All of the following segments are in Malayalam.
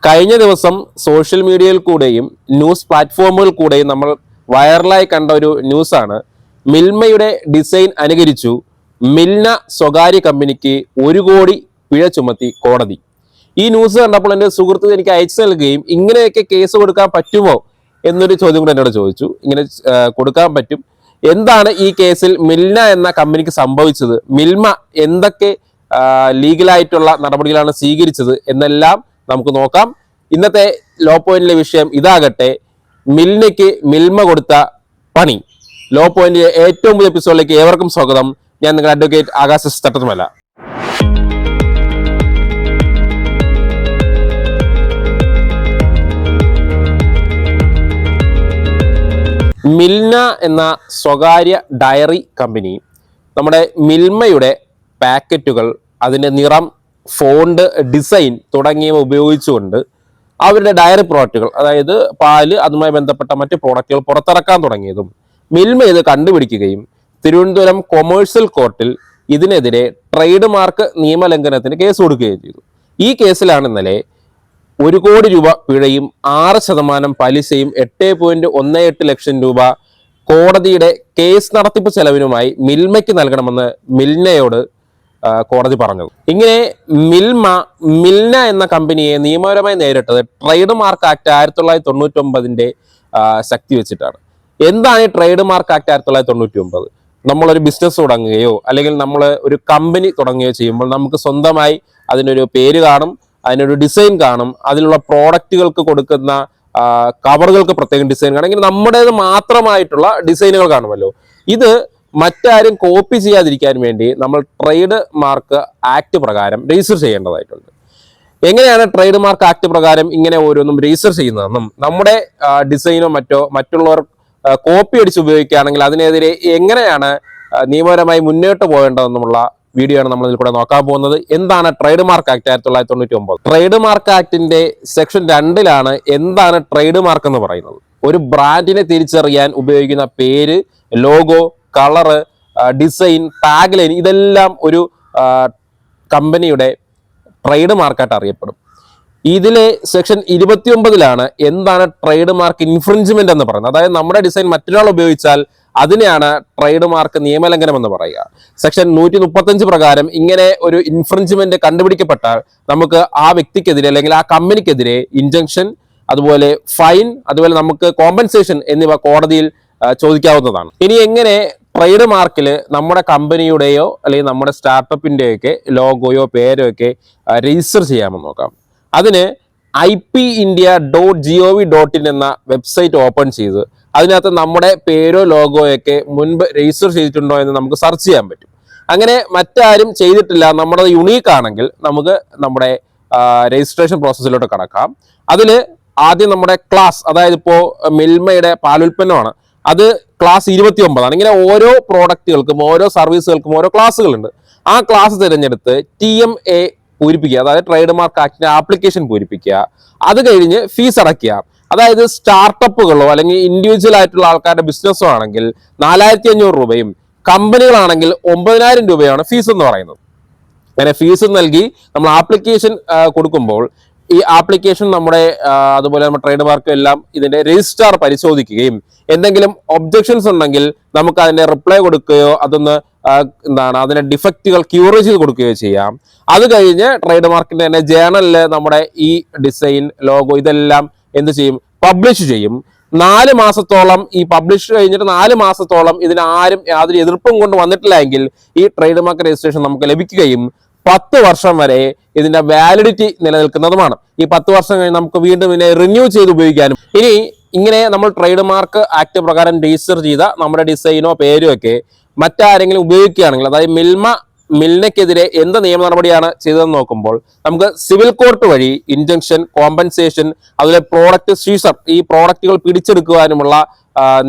കഴിഞ്ഞ ദിവസം സോഷ്യൽ മീഡിയയിൽ കൂടെയും ന്യൂസ് പ്ലാറ്റ്ഫോമുകൾ കൂടെയും നമ്മൾ വൈറലായി കണ്ട ഒരു ന്യൂസാണ്. മിൽമയുടെ ഡിസൈൻ അനുകരിച്ചു മിൽന സ്വകാര്യ കമ്പനിക്ക് 1 കോടി പിഴ ചുമത്തി കോടതി. ഈ ന്യൂസ് കണ്ടപ്പോൾ എൻ്റെ സുഹൃത്ത് എനിക്ക് അയച്ചു നൽകുകയും ഇങ്ങനെയൊക്കെ കേസ് കൊടുക്കാൻ പറ്റുമോ എന്നൊരു ചോദ്യം കൂടെ എന്നോട് ചോദിച്ചു. ഇങ്ങനെ കൊടുക്കാൻ പറ്റും. എന്താണ് ഈ കേസിൽ മിൽന എന്ന കമ്പനിക്ക് സംഭവിച്ചത്, മിൽമ എന്തൊക്കെ ലീഗലായിട്ടുള്ള നടപടികളാണ് സ്വീകരിച്ചത് എന്നെല്ലാം നമുക്ക് നോക്കാം. ഇന്നത്തെ ലോ പോയിന്റിലെ വിഷയം ഇതാകട്ടെ, മിൽമയ്ക്ക് മിൽമ കൊടുത്ത പണി. ലോ പോയിന്റിലെ ഏറ്റവും പുതിയ എപ്പിസോഡിലേക്ക് ഏവർക്കും സ്വാഗതം. ഞാൻ നിങ്ങളുടെ അഡ്വക്കേറ്റ് ആകാശ് തട്ടത്തുമല്ല. മിൽന എന്ന സ്വകാര്യ ഡയറി കമ്പനി നമ്മുടെ മിൽമയുടെ പാക്കറ്റുകൾ, അതിൻ്റെ നിറം, ഫോണ്ട്, ഡിസൈൻ തുടങ്ങിയവ ഉപയോഗിച്ചുകൊണ്ട് അവരുടെ ഡയറി പ്രോഡക്റ്റുകൾ, അതായത് പാല്, അതുമായി ബന്ധപ്പെട്ട മറ്റ് പ്രോഡക്റ്റുകൾ പുറത്തിറക്കാൻ തുടങ്ങിയതും മിൽമ ഇത് കണ്ടുപിടിക്കുകയും തിരുവനന്തപുരം കൊമേഴ്സ്യൽ കോർട്ടിൽ ഇതിനെതിരെ ട്രേഡ് മാർക്ക് നിയമലംഘനത്തിന് കേസ് കൊടുക്കുകയും ചെയ്തു. ഈ കേസിലാണ് ഇന്നലെ 1 കോടി രൂപ പിഴയും 6% പലിശയും 8.18 ലക്ഷം രൂപ കോടതിയുടെ കേസ് നടത്തിപ്പ് ചെലവിനുമായി മിൽമയ്ക്ക് നൽകണമെന്ന് മിൽനയോട് കോടതി പറഞ്ഞത്. ഇങ്ങനെ മിൽന എന്ന കമ്പനിയെ നിയമപരമായി നേരിട്ടത് ട്രേഡ് മാർക്ക് ആക്ട് 1999 ശക്തി വെച്ചിട്ടാണ്. എന്താണ് ഈ ട്രേഡ് മാർക്ക് ആക്ട് 1999? നമ്മളൊരു ബിസിനസ് തുടങ്ങുകയോ അല്ലെങ്കിൽ നമ്മൾ ഒരു കമ്പനി തുടങ്ങുകയോ ചെയ്യുമ്പോൾ നമുക്ക് സ്വന്തമായി അതിനൊരു പേര് കാണും, അതിനൊരു ഡിസൈൻ കാണും, അതിലുള്ള പ്രോഡക്റ്റുകൾക്ക് കൊടുക്കുന്ന കവറുകൾക്ക് പ്രത്യേകം ഡിസൈൻ കാണും. ഇങ്ങനെ നമ്മുടേത് മാത്രമായിട്ടുള്ള ഡിസൈനുകൾ കാണുമല്ലോ. ഇത് മറ്റാരും കോപ്പി ചെയ്യാതിരിക്കാൻ വേണ്ടി നമ്മൾ ട്രേഡ് മാർക്ക് ആക്ട് പ്രകാരം രജിസ്റ്റർ ചെയ്യേണ്ടതായിട്ടുണ്ട്. എങ്ങനെയാണ് ട്രേഡ് മാർക്ക് ആക്ട് പ്രകാരം ഇങ്ങനെ ഓരോന്നും രജിസ്റ്റർ ചെയ്യുന്നതെന്നും നമ്മുടെ ഡിസൈനോ മറ്റുള്ളവർ കോപ്പി അടിച്ച് ഉപയോഗിക്കുകയാണെങ്കിൽ അതിനെതിരെ എങ്ങനെയാണ് നിയമപരമായി മുന്നോട്ട് പോകേണ്ടതെന്നുമുള്ള വീഡിയോ ആണ് നമ്മൾ ഇതിൽ കൂടെ നോക്കാൻ പോകുന്നത്. എന്താണ് trade mark act 1999? Trade mark ആക്ടിന്റെ സെക്ഷൻ 2 എന്താണ് ട്രേഡ് മാർക്ക് എന്ന് പറയുന്നത്. ഒരു ബ്രാൻഡിനെ തിരിച്ചറിയാൻ ഉപയോഗിക്കുന്ന പേര്, logo, colour, design, tag line, ഇതെല്ലാം ഒരു കമ്പനിയുടെ ട്രേഡ് മാർക്കായിട്ട് അറിയപ്പെടും. ഇതിലെ സെക്ഷൻ 29 എന്താണ് ട്രേഡ് മാർക്ക് ഇൻഫ്രിഞ്ച്മെന്റ് എന്ന് പറയുന്നത്. അതായത് നമ്മുടെ ഡിസൈൻ മറ്റൊരാൾ ഉപയോഗിച്ചാൽ അതിനെയാണ് ട്രേഡ് മാർക്ക് നിയമലംഘനം എന്ന് പറയുക. സെക്ഷൻ 135 പ്രകാരം ഇങ്ങനെ ഒരു ഇൻഫ്രിഞ്ച്മെന്റ് കണ്ടുപിടിക്കപ്പെട്ടാൽ നമുക്ക് ആ വ്യക്തിക്കെതിരെ അല്ലെങ്കിൽ ആ കമ്പനിക്കെതിരെ ഇൻജങ്ഷൻ, അതുപോലെ ഫൈൻ, അതുപോലെ നമുക്ക് കോമ്പൻസേഷൻ എന്നിവ കോടതിയിൽ ചോദിക്കാവുന്നതാണ്. ഇനി എങ്ങനെ ട്രേഡ് മാർക്കിൽ നമ്മുടെ കമ്പനിയുടെയോ അല്ലെങ്കിൽ നമ്മുടെ സ്റ്റാർട്ടപ്പിൻ്റെയൊക്കെ ലോഗോയോ പേരോ ഒക്കെ രജിസ്റ്റർ ചെയ്യാമെന്ന് നോക്കാം. അതിന് ipindia.gov.in എന്ന വെബ്സൈറ്റ് ഓപ്പൺ ചെയ്ത് അതിനകത്ത് നമ്മുടെ പേരോ ലോഗോയൊക്കെ മുൻപ് രജിസ്റ്റർ ചെയ്തിട്ടുണ്ടോ എന്ന് നമുക്ക് സെർച്ച് ചെയ്യാൻ പറ്റും. അങ്ങനെ മറ്റാരും ചെയ്തിട്ടില്ല, നമ്മുടെ യുണീക്ക് ആണെങ്കിൽ നമുക്ക് നമ്മുടെ രജിസ്ട്രേഷൻ പ്രോസസ്സിലോട്ട് കടക്കാം. അതിൽ ആദ്യം നമ്മുടെ ക്ലാസ്, അതായത് ഇപ്പോൾ മിൽമയുടെ പാലുൽപ്പന്നമാണ്, അത് ക്ലാസ് 29. ഇങ്ങനെ ഓരോ പ്രോഡക്റ്റുകൾക്കും ഓരോ സർവീസുകൾക്കും ഓരോ ക്ലാസ്സുകളുണ്ട്. ആ ക്ലാസ് തിരഞ്ഞെടുത്ത് TMA പൂരിപ്പിക്കുക, അതായത് ട്രേഡ് മാർക്ക് ആക്ടിന്റെ ആപ്ലിക്കേഷൻ പൂരിപ്പിക്കുക. അത് കഴിഞ്ഞ് ഫീസ് അടയ്ക്കുക. അതായത് സ്റ്റാർട്ടപ്പുകളോ അല്ലെങ്കിൽ ഇൻഡിവിജ്വൽ ആയിട്ടുള്ള ആൾക്കാരുടെ ബിസിനസ്സോ ആണെങ്കിൽ 4500 രൂപയും കമ്പനികളാണെങ്കിൽ 9000 രൂപയാണ് ഫീസ് എന്ന് പറയുന്നത്. അങ്ങനെ ഫീസ് നൽകി നമ്മൾ ആപ്ലിക്കേഷൻ കൊടുക്കുമ്പോൾ ഈ ആപ്ലിക്കേഷൻ നമ്മുടെ അതുപോലെ നമ്മുടെ ട്രേഡ് മാർക്ക് എല്ലാം ഇതിന്റെ രജിസ്ട്രാർ പരിശോധിക്കുകയും എന്തെങ്കിലും ഒബ്ജക്ഷൻസ് ഉണ്ടെങ്കിൽ നമുക്ക് അതിന്റെ റിപ്ലൈ കൊടുക്കുകയോ അതിന്റെ ഡിഫക്റ്റുകൾ ക്യൂർ ചെയ്ത് കൊടുക്കുകയോ ചെയ്യാം. അത് കഴിഞ്ഞ് ട്രേഡ് മാർക്കിന്റെ തന്നെ ജേണലിൽ നമ്മുടെ ഈ ഡിസൈൻ, ലോഗോ ഇതെല്ലാം എന്ത് ചെയ്യും, പബ്ലിഷ് ചെയ്യും. 4 മാസത്തോളം ഈ പബ്ലിഷ് കഴിഞ്ഞിട്ട് 4 മാസത്തോളം ഇതിനാരും യാതൊരു എതിർപ്പും കൊണ്ട് വന്നിട്ടില്ല എങ്കിൽ ഈ ട്രേഡ് മാർക്ക് രജിസ്ട്രേഷൻ നമുക്ക് ലഭിക്കുകയും 10 വർഷം വരെ ഇതിന്റെ വാലിഡിറ്റി നിലനിൽക്കുന്നതുമാണ്. ഈ 10 വർഷം കഴിഞ്ഞ് നമുക്ക് വീണ്ടും ഇതിനെ റിന്യൂ ചെയ്ത് ഉപയോഗിക്കാനും. ഇനി ഇങ്ങനെ നമ്മൾ ട്രേഡ് മാർക്ക് ആക്ട് പ്രകാരം രജിസ്റ്റർ ചെയ്ത നമ്മുടെ ഡിസൈനോ പേരോ ഒക്കെ മറ്റാരെങ്കിലും ഉപയോഗിക്കുകയാണെങ്കിൽ, അതായത് മിൽനയ്ക്കെതിരെ എന്ത് നിയമ നടപടിയാണ് ചെയ്തതെന്ന് നോക്കുമ്പോൾ നമുക്ക് സിവിൽ കോർട്ട് വഴി ഇൻജങ്ഷൻ, കോമ്പൻസേഷൻ, അതുപോലെ പ്രോഡക്റ്റ് സീസർ, ഈ പ്രോഡക്റ്റുകൾ പിടിച്ചെടുക്കുവാനുമുള്ള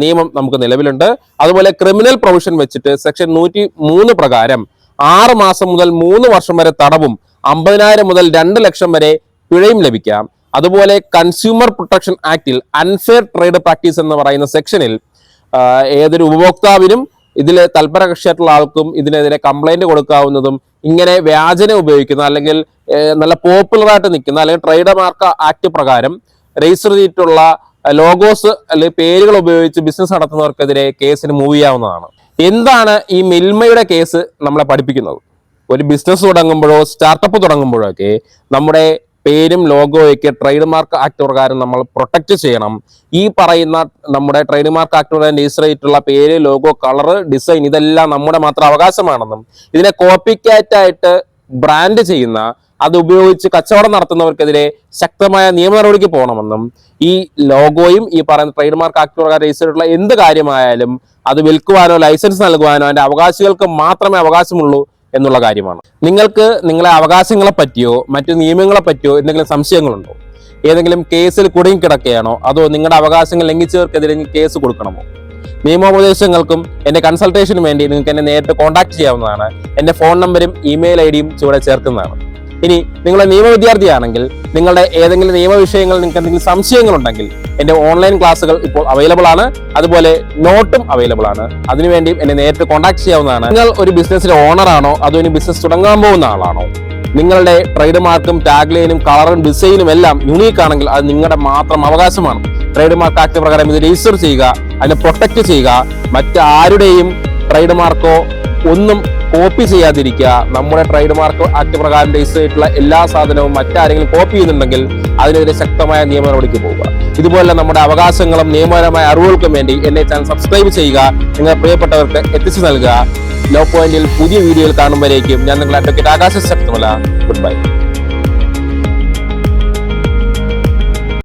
നിയമം നമുക്ക് നിലവിലുണ്ട്. അതുപോലെ ക്രിമിനൽ പ്രൊവിഷൻ വെച്ചിട്ട് സെക്ഷൻ 103 പ്രകാരം 6 മാസം മുതൽ 3 വർഷം വരെ തടവും 50,000 മുതൽ 2 ലക്ഷം വരെ പിഴയും ലഭിക്കാം. അതുപോലെ കൺസ്യൂമർ പ്രൊട്ടക്ഷൻ ആക്ടിൽ അൺഫെയർ ട്രേഡ് പ്രാക്ടീസ് എന്ന് പറയുന്ന സെക്ഷനിൽ ഏതൊരു ഉപഭോക്താവിനും ഇതിൽ തൽപര കക്ഷിയായിട്ടുള്ള ആൾക്കും ഇതിനെതിരെ കംപ്ലൈന്റ് കൊടുക്കാവുന്നതും ഇങ്ങനെ വ്യാജന ഉപയോഗിക്കുന്ന അല്ലെങ്കിൽ നല്ല പോപ്പുലറായിട്ട് നിൽക്കുന്ന അല്ലെങ്കിൽ ട്രേഡ് മാർക്ക് ആക്ട് പ്രകാരം രജിസ്റ്റർ ചെയ്തിട്ടുള്ള ലോഗോസ് അല്ലെങ്കിൽ പേരുകൾ ഉപയോഗിച്ച് ബിസിനസ് നടത്തുന്നവർക്കെതിരെ കേസിന് മൂവ് ചെയ്യാവുന്നതാണ്. എന്താണ് ഈ മിൽമയുടെ കേസ് നമ്മളെ പഠിപ്പിക്കുന്നത്? ഒരു ബിസിനസ് തുടങ്ങുമ്പോഴോ സ്റ്റാർട്ടപ്പ് തുടങ്ങുമ്പോഴോ ഒക്കെ നമ്മുടെ പേരും ലോഗോയൊക്കെ ട്രേഡ് മാർക്ക് ആക്ട് പ്രകാരം നമ്മൾ പ്രൊട്ടക്ട് ചെയ്യണം. ഈ പറയുന്ന നമ്മുടെ ട്രേഡ് മാർക്ക് ആക്ട് പ്രകാരം രജിസ്റ്റർ ചെയ്തിട്ടുള്ള പേര്, ലോഗോ, കളറ്, ഡിസൈൻ ഇതെല്ലാം നമ്മുടെ മാത്രം അവകാശമാണെന്നും ഇതിനെ കോപ്പി കാറ്റായിട്ട് ബ്രാൻഡ് ചെയ്യുന്ന അത് ഉപയോഗിച്ച് കച്ചവടം നടത്തുന്നവർക്കെതിരെ ശക്തമായ നിയമ നടപടിക്ക് പോകണമെന്നും ഈ ലോഗോയും ഈ പറയുന്ന ട്രേഡ് മാർക്ക് ആക്ട് പ്രകാരം രജിസ്റ്റർ ചെയ്തിട്ടുള്ള എന്ത് കാര്യമായാലും അത് വിൽക്കുവാനോ ലൈസൻസ് നൽകുവാനോ അതിന്റെ അവകാശികൾക്ക് മാത്രമേ അവകാശമുള്ളൂ എന്നുള്ള കാര്യമാണ്. നിങ്ങൾക്ക് നിങ്ങളെ അവകാശങ്ങളെ പറ്റിയോ മറ്റു നിയമങ്ങളെ പറ്റിയോ എന്തെങ്കിലും സംശയങ്ങളുണ്ടോ? ഏതെങ്കിലും കേസിൽ കുടുങ്ങിക്കിടക്കുകയാണോ? അതോ നിങ്ങളുടെ അവകാശങ്ങൾ ലംഘിച്ചവർക്കെതിരെ കേസ് കൊടുക്കണമോ? നിയമോപദേശങ്ങൾക്കും എന്റെ കൺസൾട്ടേഷനും വേണ്ടി നിങ്ങൾക്ക് എന്നെ നേരിട്ട് കോൺടാക്ട് ചെയ്യാവുന്നതാണ്. എന്റെ ഫോൺ നമ്പരും ഇമെയിൽ ഐഡിയും ചുവടെ ചേർക്കുന്നതാണ്. ഇനി നിങ്ങളെ നിയമ വിദ്യാർത്ഥിയാണെങ്കിൽ നിങ്ങളുടെ ഏതെങ്കിലും നിയമ വിഷയങ്ങൾ നിങ്ങൾക്ക് എന്തെങ്കിലും സംശയങ്ങളുണ്ടെങ്കിൽ എന്റെ ഓൺലൈൻ ക്ലാസ്സുകൾ ഇപ്പോൾ അവൈലബിൾ ആണ്. അതുപോലെ നോട്ടും അവൈലബിൾ ആണ്. അതിനുവേണ്ടിയും എന്നെ നേരിട്ട് കോൺടാക്ട് ചെയ്യാവുന്നതാണ്. നിങ്ങൾ ഒരു ബിസിനസ്സിന്റെ ഓണറാണോ അതോ ഇനി ബിസിനസ് തുടങ്ങാൻ പോകുന്ന ആളാണോ? നിങ്ങളുടെ ട്രേഡ് മാർക്കും ടാഗ് ലൈനും കളറും ഡിസൈനും എല്ലാം യുണീക്ക് ആണെങ്കിൽ അത് നിങ്ങളുടെ മാത്രം അവകാശമാണ്. ട്രേഡ് മാർക്ക് ആക്ട് പ്രകാരം ഇത് രജിസ്റ്റർ ചെയ്യുക, അതിനെ പ്രൊട്ടക്ട് ചെയ്യുക. മറ്റാരുടെയും ട്രേഡ് മാർക്കോ ഒന്നും കോപ്പി ചെയ്യാതിരിക്കുക. നമ്മുടെ ട്രേഡ് മാർക്ക് ആക്ട് പ്രകാരം രജിസ്റ്റർ ചെയ്തിട്ടുള്ള എല്ലാ സാധനവും മറ്റാരെങ്കിലും കോപ്പി ചെയ്യുന്നുണ്ടെങ്കിൽ അതിനെതിരെ ശക്തമായ നിയമ നടപടിക്ക് പോവുക. ഇതുപോലെ നമ്മുടെ അവകാശങ്ങളും നിയമപരമായ അറിവുകൾക്കും വേണ്ടി എന്നെ ചാനൽ സബ്സ്ക്രൈബ് ചെയ്യുക. നിങ്ങളുടെ പ്രിയപ്പെട്ടവർക്ക് എത്തിച്ചു നൽകുക. ലോ പോയിന്റിൽ പുതിയ വീഡിയോയിൽ കാണുമ്പോഴേക്കും ഞാൻ നിങ്ങളുടെ അഡ്വക്കേറ്റ് ആകാശ ശക്തമല്ല. Good bye.